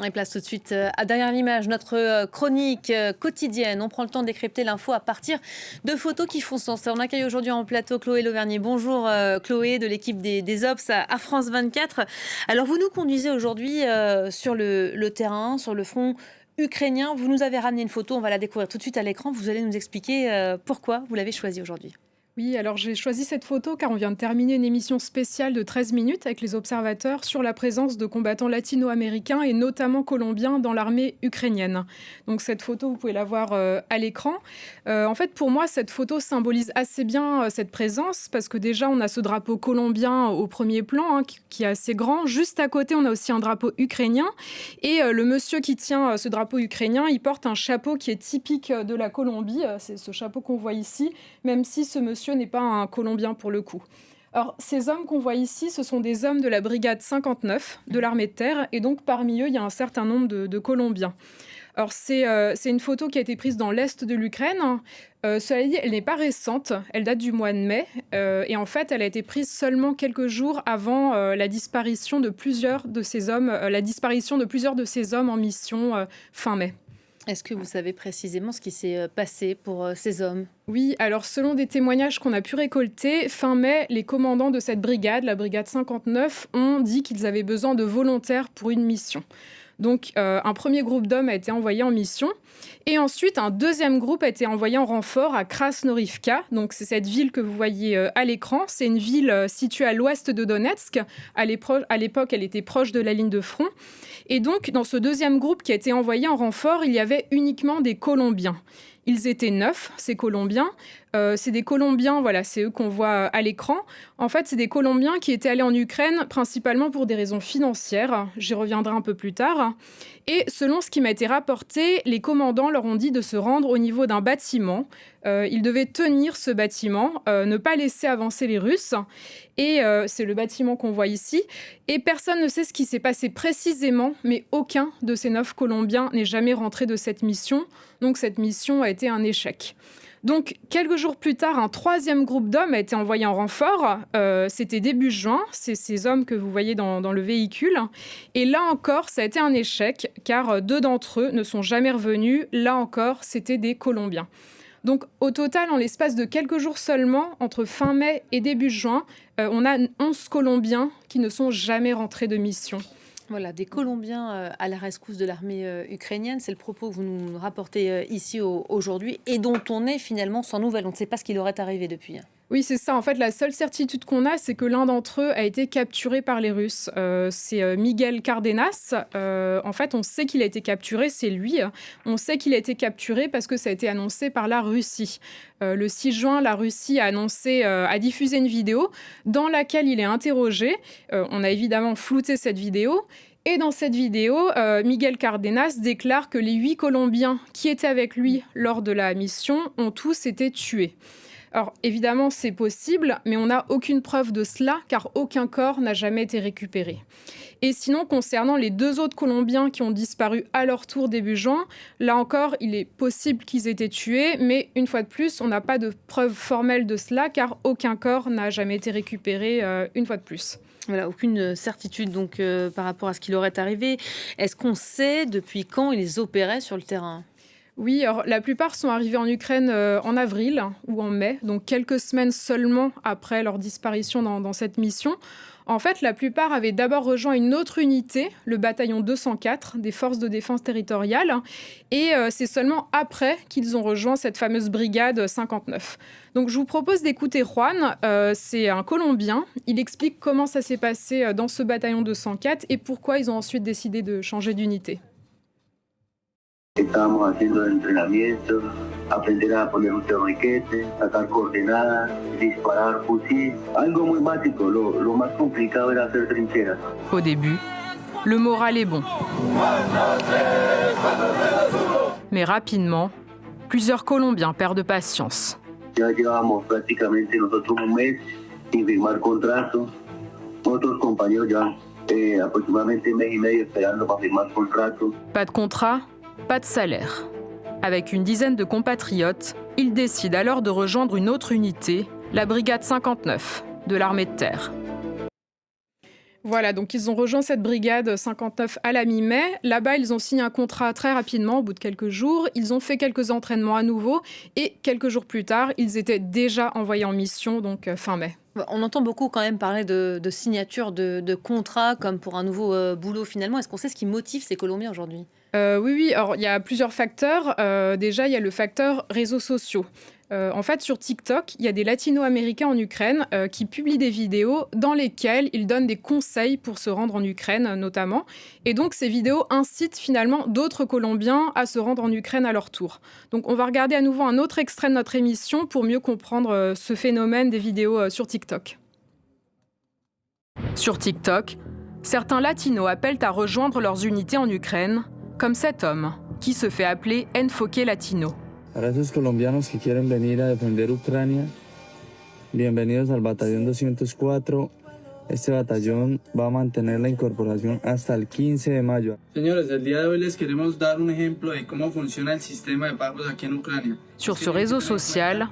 Et place tout de suite à derrière l'image, notre chronique quotidienne. On prend le temps de décrypter l'info à partir de photos qui font sens. On accueille aujourd'hui en plateau Chloé Lauvernier. Bonjour Chloé de l'équipe des Obs à France 24. Alors vous nous conduisez aujourd'hui sur le terrain, sur le front ukrainien. Vous nous avez ramené une photo, on va la découvrir tout de suite à l'écran. Vous allez nous expliquer pourquoi vous l'avez choisie aujourd'hui. Oui, alors j'ai choisi cette photo car on vient de terminer une émission spéciale de 13 minutes avec les observateurs sur la présence de combattants latino-américains et notamment colombiens dans l'armée ukrainienne. Donc cette photo, vous pouvez la voir à l'écran. En fait, pour moi, cette photo symbolise assez bien cette présence parce que déjà, on a ce drapeau colombien au premier plan qui est assez grand. Juste à côté, on a aussi un drapeau ukrainien et le monsieur qui tient ce drapeau ukrainien, il porte un chapeau qui est typique de la Colombie. C'est ce chapeau qu'on voit ici, même si ce monsieur n'est pas un Colombien pour le coup. Alors, ces hommes qu'on voit ici, ce sont des hommes de la brigade 59 de l'armée de terre, et donc parmi eux, il y a un certain nombre de Colombiens. Alors, c'est une photo qui a été prise dans l'est de l'Ukraine. Cela dit, elle n'est pas récente, elle date du mois de mai, et en fait, elle a été prise seulement quelques jours avant la disparition de plusieurs de ces hommes, en mission fin mai. Est-ce que vous savez précisément ce qui s'est passé pour ces hommes ? Oui, alors selon des témoignages qu'on a pu récolter, fin mai, les commandants de cette brigade, la brigade 59, ont dit qu'ils avaient besoin de volontaires pour une mission. Donc un premier groupe d'hommes a été envoyé en mission et ensuite un deuxième groupe a été envoyé en renfort à Krasnorivka. Donc c'est cette ville que vous voyez à l'écran. C'est une ville située à l'ouest de Donetsk. À l'époque, elle était proche de la ligne de front. Et donc dans ce deuxième groupe qui a été envoyé en renfort, il y avait uniquement des Colombiens. Ils étaient 9, ces Colombiens. C'est des Colombiens, voilà, c'est eux qu'on voit à l'écran. En fait, c'est des Colombiens qui étaient allés en Ukraine principalement pour des raisons financières. J'y reviendrai un peu plus tard. Et selon ce qui m'a été rapporté, les commandants leur ont dit de se rendre au niveau d'un bâtiment. Ils devaient tenir ce bâtiment, ne pas laisser avancer les Russes. Et c'est le bâtiment qu'on voit ici. Et personne ne sait ce qui s'est passé précisément, mais aucun de ces 9 Colombiens n'est jamais rentré de cette mission. Donc cette mission a été un échec. Donc, quelques jours plus tard, un troisième groupe d'hommes a été envoyé en renfort. C'était début juin. C'est ces hommes que vous voyez dans le véhicule. Et là encore, ça a été un échec, car 2 d'entre eux ne sont jamais revenus. Là encore, c'était des Colombiens. Donc, au total, en l'espace de quelques jours seulement, entre fin mai et début juin, on a 11 Colombiens qui ne sont jamais rentrés de mission. Voilà, des Colombiens à la rescousse de l'armée ukrainienne. C'est le propos que vous nous rapportez ici aujourd'hui et dont on est finalement sans nouvelles. On ne sait pas ce qui leur est arrivé depuis. Oui, c'est ça. En fait, la seule certitude qu'on a, c'est que l'un d'entre eux a été capturé par les Russes. C'est Miguel Cardenas. En fait, on sait qu'il a été capturé, c'est lui. On sait qu'il a été capturé parce que ça a été annoncé par la Russie. Le 6 juin, la Russie a diffusé une vidéo dans laquelle il est interrogé. On a évidemment flouté cette vidéo. Et dans cette vidéo, Miguel Cardenas déclare que les 8 Colombiens qui étaient avec lui lors de la mission ont tous été tués. Alors évidemment, c'est possible, mais on n'a aucune preuve de cela, car aucun corps n'a jamais été récupéré. Et sinon, concernant les 2 autres Colombiens qui ont disparu à leur tour début juin, là encore, il est possible qu'ils aient été tués, mais une fois de plus, on n'a pas de preuve formelle de cela, car aucun corps n'a jamais été récupéré une fois de plus. Voilà, aucune certitude donc par rapport à ce qui leur est arrivé. Est-ce qu'on sait depuis quand ils opéraient sur le terrain ? Oui, alors la plupart sont arrivés en Ukraine en avril ou en mai, donc quelques semaines seulement après leur disparition dans cette mission. En fait, la plupart avaient d'abord rejoint une autre unité, le bataillon 204 des forces de défense territoriale, et c'est seulement après qu'ils ont rejoint cette fameuse brigade 59. Donc je vous propose d'écouter Juan, c'est un Colombien. Il explique comment ça s'est passé dans ce bataillon 204 et pourquoi ils ont ensuite décidé de changer d'unité. Estábamos haciendo el entrenamiento, aprender a poner un torniquete, sacar coordenadas, disparar fusil. Algo muy básico, lo más complicado era hacer trincheras. Au début, le moral est bon. Mais rapidement, plusieurs Colombiens perdent patience. Ya llevábamos prácticamente nosotros un mes sin firmar contrato. Otros compañeros ya aproximadamente un mes y medio esperando para firmar contrato. Pas de contrat, pas de salaire. Avec une dizaine de compatriotes, ils décident alors de rejoindre une autre unité, la brigade 59 de l'armée de terre. Voilà, donc ils ont rejoint cette brigade 59 à la mi-mai. Là-bas, ils ont signé un contrat très rapidement, au bout de quelques jours. Ils ont fait quelques entraînements à nouveau et quelques jours plus tard, ils étaient déjà envoyés en mission, donc fin mai. On entend beaucoup quand même parler de signature de contrats comme pour un nouveau boulot finalement. Est-ce qu'on sait ce qui motive ces Colombiens aujourd'hui ? Oui. Alors, il y a plusieurs facteurs. Déjà, il y a le facteur réseaux sociaux. En fait, sur TikTok, il y a des latino-américains en Ukraine qui publient des vidéos dans lesquelles ils donnent des conseils pour se rendre en Ukraine, notamment. Et donc, ces vidéos incitent finalement d'autres Colombiens à se rendre en Ukraine à leur tour. Donc, on va regarder à nouveau un autre extrait de notre émission pour mieux comprendre ce phénomène des vidéos sur TikTok. Sur TikTok, certains latinos appellent à rejoindre leurs unités en Ukraine, comme cet homme, qui se fait appeler Enfoque Latino. Para esos colombianos que quieren venir a defender Ucrania, bienvenidos al batallón 204. Este batallón va a mantener la incorporación hasta el 15 de mayo. Señores, el día de hoy les queremos dar un ejemplo de cómo funciona el sistema de pagos aquí en Ucrania. Sur ce réseau social,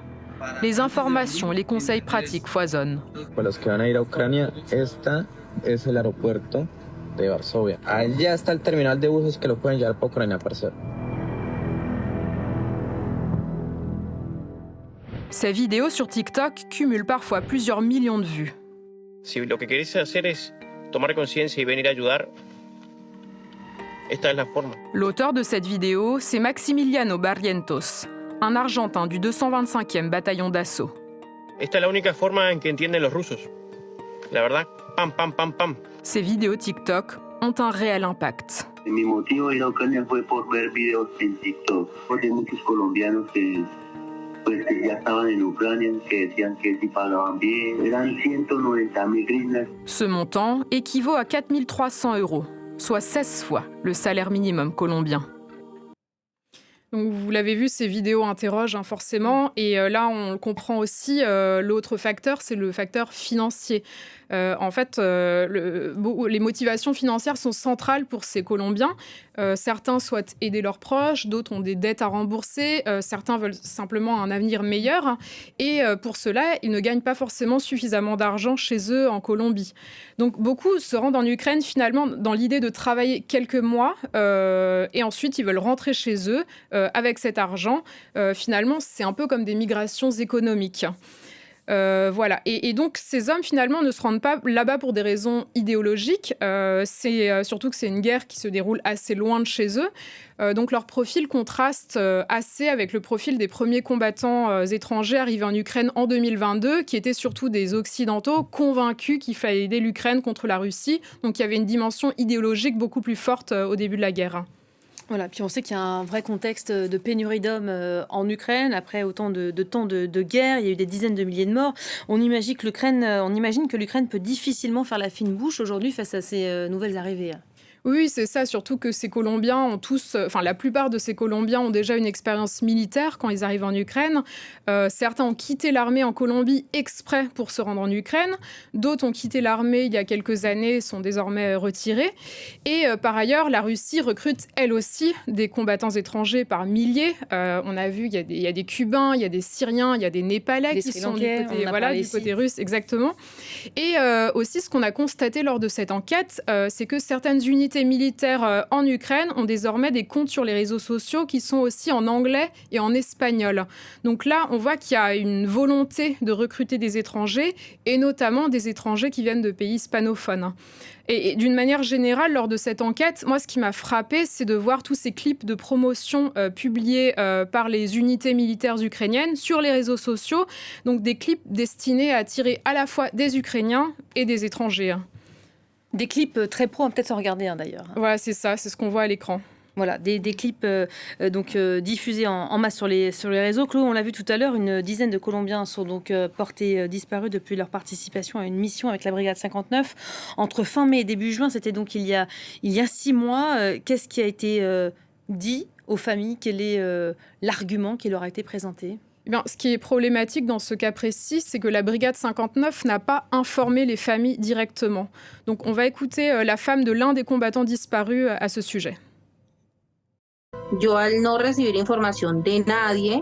les informations et les conseils pratiques foisonnent. Para los que van a ir a Ucrania, esta es el aeropuerto de Varsovia. Allá está el terminal de buses que lo pueden llevar para Ucrania, parcero. Ces vidéos sur TikTok cumulent parfois plusieurs millions de vues. Si lo que querés hacer es tomar conciencia y venir a ayudar, esta es la forma. L'auteur de cette vidéo, c'est Maximiliano Barrientos, un Argentin du 225e bataillon d'assaut. Esta es la única forma en que entienden los rusos. La verdad, pam, pam, pam, pam. Ces vidéos TikTok ont un réel impact. Mi motivo de ir a Ucrania fue por ver videos en TikTok, porque hay muchos colombianos que ya estaban en Ucrania, que decían que si pagaban bien, eran 190.000 hryvnias. Ce montant équivaut à 4 300 €, soit 16 fois le salaire minimum colombien. Donc, vous l'avez vu, ces vidéos interrogent forcément. Et là, on le comprend aussi. L'autre facteur, c'est le facteur financier. En fait, les motivations financières sont centrales pour ces Colombiens. Certains souhaitent aider leurs proches, d'autres ont des dettes à rembourser, certains veulent simplement un avenir meilleur. Et pour cela, ils ne gagnent pas forcément suffisamment d'argent chez eux en Colombie. Donc, beaucoup se rendent en Ukraine finalement dans l'idée de travailler quelques mois et ensuite ils veulent rentrer chez eux avec cet argent. Finalement, c'est un peu comme des migrations économiques. Voilà. Et donc, ces hommes, finalement, ne se rendent pas là-bas pour des raisons idéologiques. C'est surtout que c'est une guerre qui se déroule assez loin de chez eux. Donc, leur profil contraste assez avec le profil des premiers combattants étrangers arrivés en Ukraine en 2022, qui étaient surtout des Occidentaux convaincus qu'il fallait aider l'Ukraine contre la Russie. Donc, il y avait une dimension idéologique beaucoup plus forte au début de la guerre. Voilà, puis on sait qu'il y a un vrai contexte de pénurie d'hommes en Ukraine. Après autant de temps de guerre, il y a eu des dizaines de milliers de morts. On imagine que l'Ukraine peut difficilement faire la fine bouche aujourd'hui face à ces nouvelles arrivées. Oui, c'est ça, surtout que ces Colombiens ont tous, la plupart de ces Colombiens ont déjà une expérience militaire quand ils arrivent en Ukraine. Certains ont quitté l'armée en Colombie exprès pour se rendre en Ukraine. D'autres ont quitté l'armée il y a quelques années, sont désormais retirés. Et par ailleurs, la Russie recrute elle aussi des combattants étrangers par milliers. On a vu, il y a des Cubains, il y a des Syriens, il y a des Népalais qui sont du côté russe, exactement. Et aussi, ce qu'on a constaté lors de cette enquête, c'est que certaines unités militaires en Ukraine ont désormais des comptes sur les réseaux sociaux qui sont aussi en anglais et en espagnol. Donc là, on voit qu'il y a une volonté de recruter des étrangers et notamment des étrangers qui viennent de pays hispanophones. Et d'une manière générale, lors de cette enquête, moi, ce qui m'a frappée, c'est de voir tous ces clips de promotion publiés par les unités militaires ukrainiennes sur les réseaux sociaux. Donc des clips destinés à attirer à la fois des Ukrainiens et des étrangers. Des clips très pro, on va peut-être en regarder d'ailleurs. Voilà, c'est ça, c'est ce qu'on voit à l'écran. Voilà, des clips diffusés en masse sur les réseaux. Claude, on l'a vu tout à l'heure, une dizaine de Colombiens sont donc portés disparus depuis leur participation à une mission avec la Brigade 59. Entre fin mai et début juin, c'était donc il y a 6 mois. Qu'est-ce qui a été dit aux familles ? Quel est l'argument qui leur a été présenté ? Ce qui est problématique dans ce cas précis, c'est que la Brigade 59 n'a pas informé les familles directement. Donc on va écouter la femme de l'un des combattants disparus à ce sujet. Yo al no recibir información de nadie,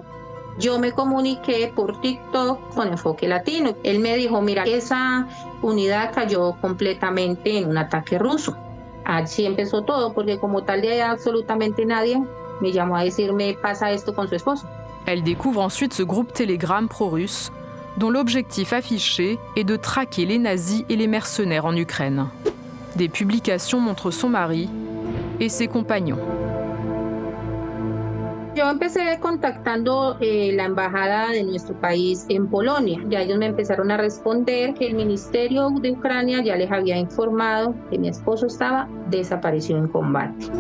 Yo me comuniqué por TikTok con Enfoque Latino. Él me dijo, mira, esa unidad cayó completamente en un ataque ruso. Así empezó todo, porque como tal de absolutamente nadie me llamó a decirme, pasa esto con su esposo. Elle découvre ensuite ce groupe Telegram pro-russe, dont l'objectif affiché est de traquer les nazis et les mercenaires en Ukraine. Des publications montrent son mari et ses compagnons. Yo empecé contactando la embajada de nuestro país en Polonia. Ya ellos me empezaron a responder que el ministerio de Ucrania ya les había informado que mi esposo estaba desaparecido en combate.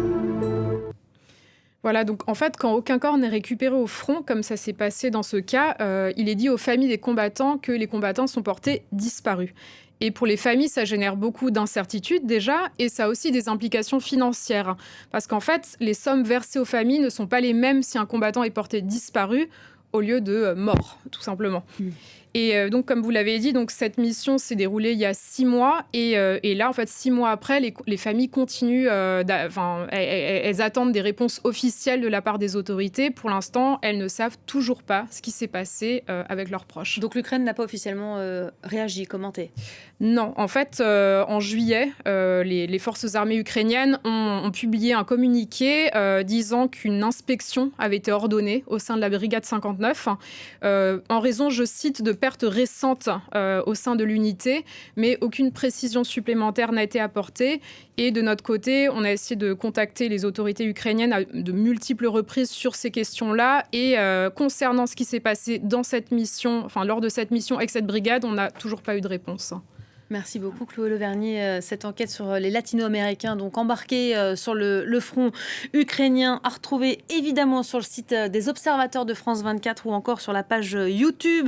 Voilà, donc en fait, quand aucun corps n'est récupéré au front, comme ça s'est passé dans ce cas, il est dit aux familles des combattants que les combattants sont portés disparus. Et pour les familles, ça génère beaucoup d'incertitudes déjà, et ça a aussi des implications financières. Parce qu'en fait, les sommes versées aux familles ne sont pas les mêmes si un combattant est porté disparu au lieu de mort, tout simplement. Et donc, comme vous l'avez dit, donc, cette mission s'est déroulée il y a 6 mois. Et là, en fait, 6 mois après, les familles continuent, elles attendent des réponses officielles de la part des autorités. Pour l'instant, elles ne savent toujours pas ce qui s'est passé avec leurs proches. Donc l'Ukraine n'a pas officiellement réagi, commenté? Non, en fait, en juillet, les forces armées ukrainiennes ont publié un communiqué disant qu'une inspection avait été ordonnée au sein de la brigade 59 en raison, je cite, de pertes récentes au sein de l'unité, mais aucune précision supplémentaire n'a été apportée. Et de notre côté, on a essayé de contacter les autorités ukrainiennes à de multiples reprises sur ces questions-là. Et concernant ce qui s'est passé dans cette mission, lors de cette mission avec cette brigade, on n'a toujours pas eu de réponse. Merci beaucoup, Chloé Lauvernier. Cette enquête sur les latino-américains donc embarqués sur le front ukrainien à retrouver évidemment sur le site des observateurs de France 24 ou encore sur la page YouTube.